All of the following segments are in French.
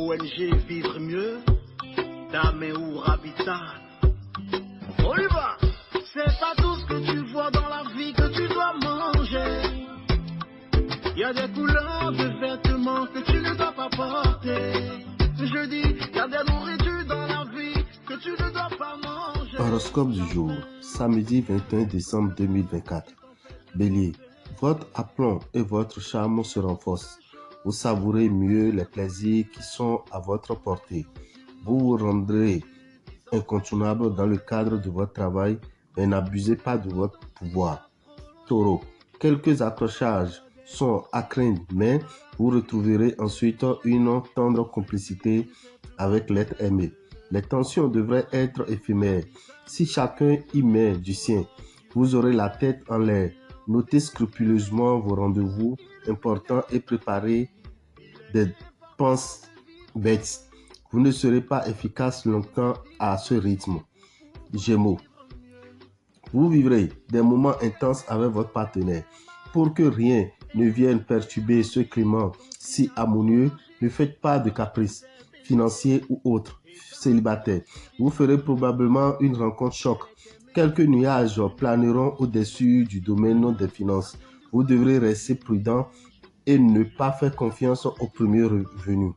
ONG Vivre Mieux, Dame ou Habitat. On y va. C'est pas tout ce que tu vois dans la vie que tu dois manger. Il y a des couleurs de vêtements que tu ne dois pas porter. Je dis, il y a des nourritures dans la vie que tu ne dois pas manger. Horoscope du jour, samedi 21 décembre 2024. Bélier, votre aplomb et votre charme se renforcent. Vous savourez mieux les plaisirs qui sont à votre portée. Vous vous rendrez incontournable dans le cadre de votre travail, mais n'abusez pas de votre pouvoir. Taureau, quelques accrochages sont à craindre, mais vous retrouverez ensuite une tendre complicité avec l'être aimé. Les tensions devraient être éphémères. Si chacun y met du sien, vous aurez la tête en l'air. Notez scrupuleusement vos rendez-vous importants et préparez des penses bêtes. Vous ne serez pas efficace longtemps à ce rythme. Gémeaux, vous vivrez des moments intenses avec votre partenaire. Pour que rien ne vienne perturber ce climat si harmonieux, ne faites pas de caprices financiers ou autres. Célibataire, vous ferez probablement une rencontre choc. Quelques nuages planeront au-dessus du domaine des finances. Vous devrez rester prudent et ne pas faire confiance au premier revenu.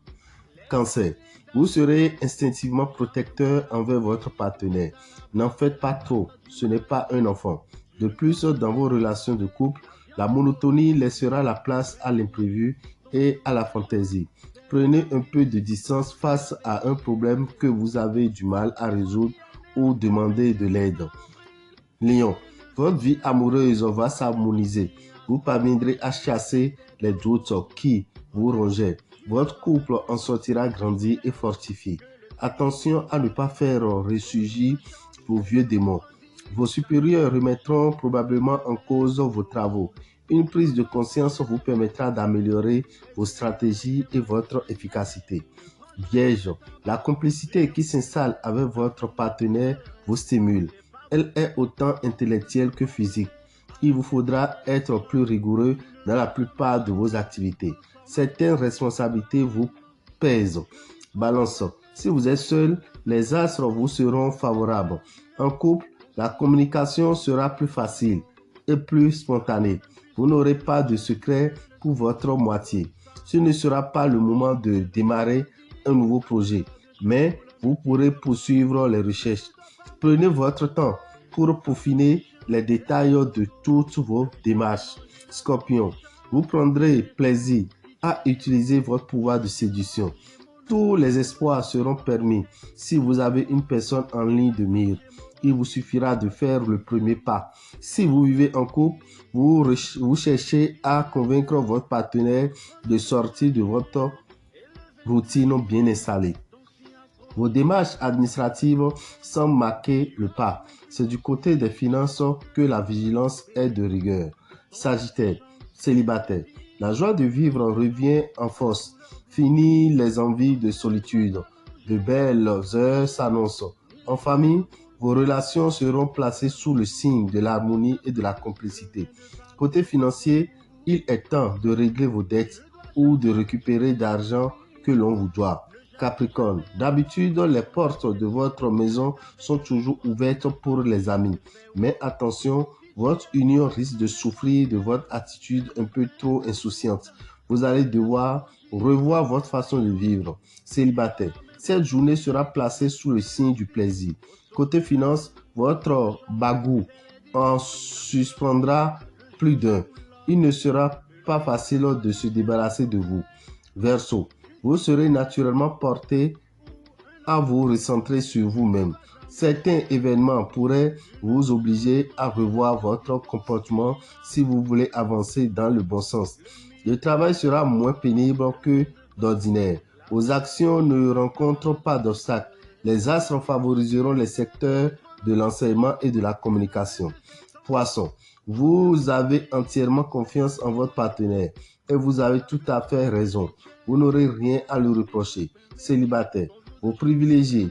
Cancer, vous serez instinctivement protecteur envers votre partenaire. N'en faites pas trop, ce n'est pas un enfant. De plus, dans vos relations de couple, la monotonie laissera la place à l'imprévu et à la fantaisie. Prenez un peu de distance face à un problème que vous avez du mal à résoudre ou demandez de l'aide. Lion, votre vie amoureuse va s'harmoniser. Vous parviendrez à chasser les doutes qui vous rongeaient. Votre couple en sortira grandi et fortifié. Attention à ne pas faire ressurgir vos vieux démons. Vos supérieurs remettront probablement en cause vos travaux. Une prise de conscience vous permettra d'améliorer vos stratégies et votre efficacité. Vierge, la complicité qui s'installe avec votre partenaire vous stimule. Elle est autant intellectuelle que physique. Il vous faudra être plus rigoureux dans la plupart de vos activités. Certaines responsabilités vous pèsent. Balance, si vous êtes seul, les astres vous seront favorables. En couple, la communication sera plus facile et plus spontanée. Vous n'aurez pas de secret pour votre moitié. Ce ne sera pas le moment de démarrer un nouveau projet, mais vous pourrez poursuivre les recherches. Prenez votre temps pour peaufiner les détails de toutes vos démarches. Scorpion, vous prendrez plaisir à utiliser votre pouvoir de séduction. Tous les espoirs seront permis si vous avez une personne en ligne de mire. Il vous suffira de faire le premier pas. Si vous vivez en couple, vous cherchez à convaincre votre partenaire de sortir de votre routine bien installée. Vos démarches administratives semblent marquer le pas. C'est du côté des finances que la vigilance est de rigueur. Sagittaire, célibataire, la joie de vivre revient en force. Fini les envies de solitude. De belles heures s'annoncent. En famille, vos relations seront placées sous le signe de l'harmonie et de la complicité. Côté financier, il est temps de régler vos dettes ou de récupérer d'argent que l'on vous doit. Capricorne, d'habitude, les portes de votre maison sont toujours ouvertes pour les amis. Mais attention, votre union risque de souffrir de votre attitude un peu trop insouciante. Vous allez devoir revoir votre façon de vivre. Célibataire, cette journée sera placée sous le signe du plaisir. Côté finance, votre bagou en suspendra plus d'un. Il ne sera pas facile de se débarrasser de vous. Verseau, vous serez naturellement porté à vous recentrer sur vous-même. Certains événements pourraient vous obliger à revoir votre comportement si vous voulez avancer dans le bon sens. Le travail sera moins pénible que d'ordinaire. Vos actions ne rencontrent pas d'obstacles. Les astres favoriseront les secteurs de l'enseignement et de la communication. Poisson, vous avez entièrement confiance en votre partenaire et vous avez tout à fait raison. Vous n'aurez rien à lui reprocher. Célibataire, vous privilégierez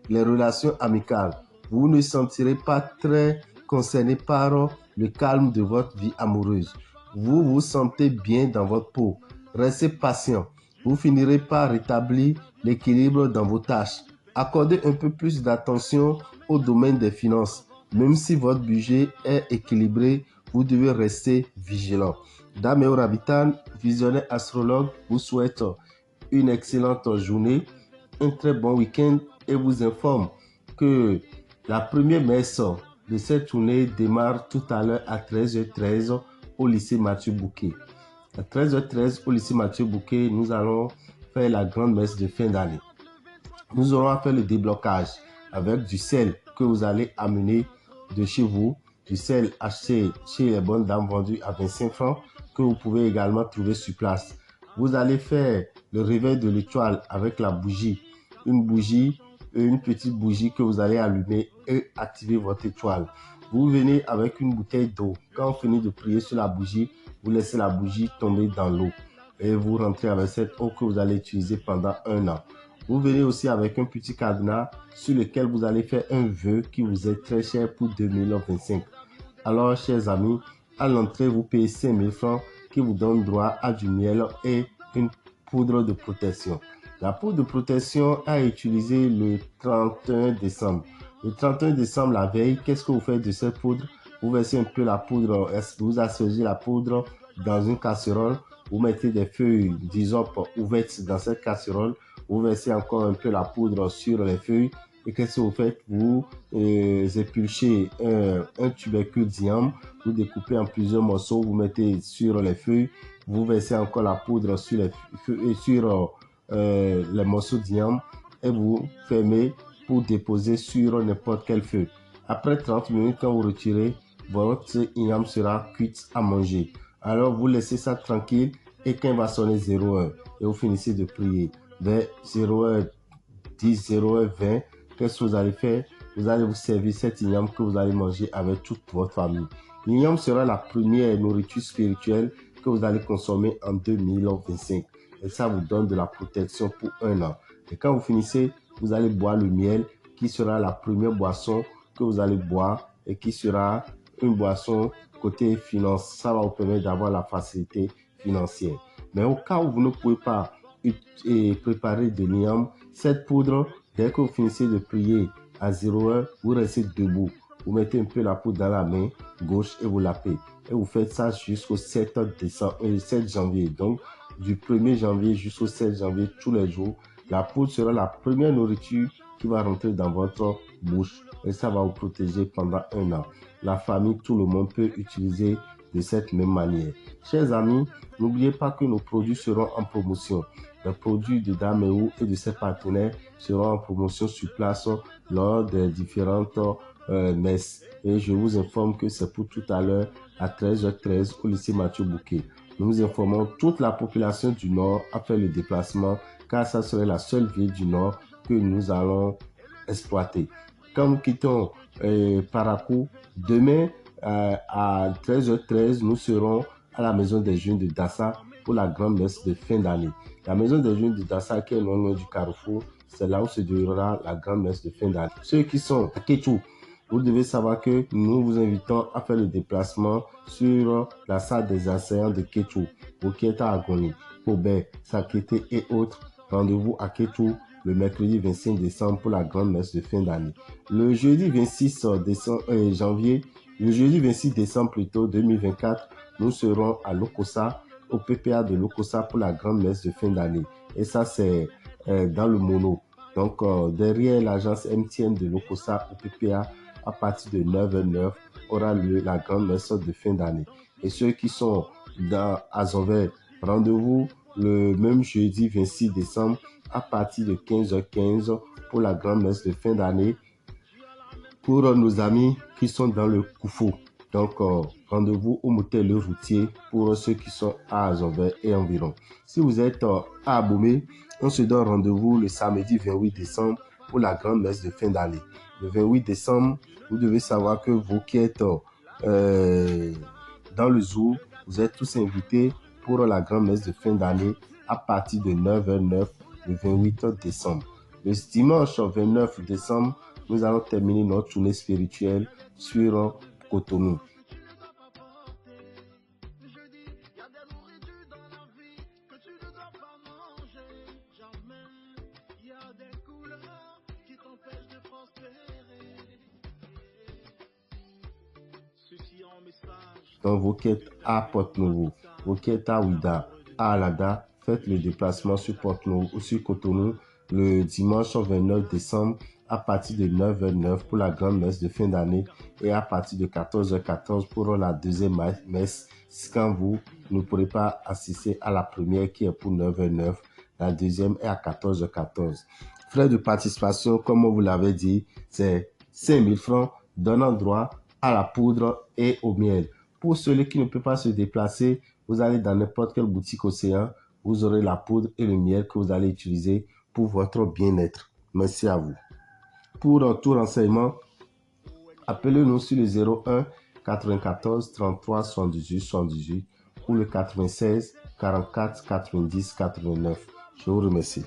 les relations amicales. Vous ne sentirez pas très concerné par le calme de votre vie amoureuse. vous vous sentez bien dans votre peau. Restez patient. Vous finirez par rétablir l'équilibre dans vos tâches. Accordez un peu plus d'attention au domaine des finances. Même si votre budget est équilibré, vous devez rester vigilant. Dame et Orabitan, visionnaire astrologue, vous souhaite une excellente journée, un très bon week-end et vous informe que la première messe de cette journée démarre tout à l'heure à 13h13 au lycée Mathieu Bouquet. À 13h13 au lycée Mathieu Bouquet, nous allons faire la grande messe de fin d'année. Nous aurons à faire le déblocage avec du sel que vous allez amener de chez vous, du sel acheté chez les bonnes dames vendu à 25 francs que vous pouvez également trouver sur place. Vous allez faire le réveil de l'étoile avec la bougie, une petite bougie que vous allez allumer et activer votre étoile. Vous venez avec une bouteille d'eau. Quand vous finissez de prier sur la bougie, vous laissez la bougie tomber dans l'eau et vous rentrez avec cette eau que vous allez utiliser pendant un an. Vous venez aussi avec un petit cadenas sur lequel vous allez faire un vœu qui vous est très cher pour 2025. Alors, chers amis, à l'entrée, vous payez 5 000 francs qui vous donne droit à du miel et une poudre de protection. La poudre de protection a utilisé le 31 décembre. Le 31 décembre, la veille, qu'est-ce que vous faites de cette poudre? Vous versez un peu la poudre, vous aspergez la poudre dans une casserole. Vous mettez des feuilles d'hysope ouvertes dans cette casserole. Vous versez encore un peu la poudre sur les feuilles. Et qu'est-ce que vous faites? Vous épluchez un tubercule d'iam, vous découpez en plusieurs morceaux, vous mettez sur les feuilles, vous versez encore la poudre sur les morceaux d'iam et vous fermez pour déposer sur n'importe quelle feuille. Après 30 minutes, quand vous retirez, votre igname sera cuite à manger. Alors vous laissez ça tranquille et quand il va sonner 0h et vous finissez de prier vers 0h10, 0h20, qu'est-ce que vous allez faire? Vous allez vous servir cet igname que vous allez manger avec toute votre famille. L'igname sera la première nourriture spirituelle que vous allez consommer en 2025. Et ça vous donne de la protection pour un an. Et quand vous finissez, vous allez boire le miel qui sera la première boisson que vous allez boire et qui sera une boisson côté finance. Ça va vous permettre d'avoir la facilité financière. Mais au cas où vous ne pouvez pas préparer de l'igname, cette poudre, dès que vous finissez de prier à 0h, vous restez debout. Vous mettez un peu la poudre dans la main gauche et vous lapez. Et vous faites ça jusqu'au 7 janvier. Donc, du 1er janvier jusqu'au 7 janvier, tous les jours, la poudre sera la première nourriture qui va rentrer dans votre bouche. Et ça va vous protéger pendant un an. La famille, tout le monde peut utiliser de cette même manière. Chers amis, n'oubliez pas que nos produits seront en promotion. Les produits de Daméo et de ses partenaires seront en promotion sur place lors des différentes messes. Et je vous informe que c'est pour tout à l'heure à 13h13 au lycée Mathieu Bouquet. Nous informons toute la population du Nord à faire le déplacement car ça serait la seule ville du Nord que nous allons exploiter. Quand nous quittons Parakou, demain à 13h13, nous serons à la maison des jeunes de Dassa pour la grande messe de fin d'année. La maison des jeunes de Dassa, qui est non loin du Carrefour, c'est là où se déroulera la grande messe de fin d'année. Ceux qui sont à Kétou, vous devez savoir que nous vous invitons à faire le déplacement sur la salle des enseignants de Kétou, Bokieta Agoni, Kobé, Sakété et autres. Rendez-vous à Kétou le mercredi 25 décembre pour la grande messe de fin d'année. Le jeudi 26 janvier, le jeudi 26 décembre plutôt 2024, nous serons à Lokossa, au PPA de Lokossa pour la grande messe de fin d'année. Et ça, c'est dans le Mono. Donc, derrière l'agence MTN de Lokossa au PPA, à partir de 9h09, aura lieu la grande messe de fin d'année. Et ceux qui sont dans Azover, rendez-vous le même jeudi 26 décembre à partir de 15h15 pour la grande messe de fin d'année pour nos amis qui sont dans le Koufou. Donc, rendez-vous au motel Le Routier pour ceux qui sont à Azover et environ. Si vous êtes à Abomey, on se donne rendez-vous le samedi 28 décembre pour la grande messe de fin d'année. Le 28 décembre, vous devez savoir que vous qui êtes dans le zoo, vous êtes tous invités pour la grande messe de fin d'année à partir de 9h09 le 28 décembre. Le dimanche 29 décembre, nous allons terminer notre tournée spirituelle sur Cotonou. Donc, vous qui êtes à Porto-Novo, vous qui êtes à Ouidah, à Alada, faites le déplacement sur Porto-Novo ou sur Cotonou le dimanche 29 décembre à partir de 9h09 pour la grande messe de fin d'année et à partir de 14h14 pour la deuxième messe. Quand vous ne pourrez pas assister à la première qui est pour 9h09, la deuxième est à 14h14. Frais de participation, comme on vous l'avait dit, c'est 5000 francs donnant droit à la poudre et au miel. Pour ceux qui ne peuvent pas se déplacer, vous allez dans n'importe quelle boutique Océan, vous aurez la poudre et le miel que vous allez utiliser pour votre bien-être. Merci à vous. Pour tout renseignement, appelez-nous sur le 01 94 33 78 78 ou le 96 44 90 89. Je vous remercie.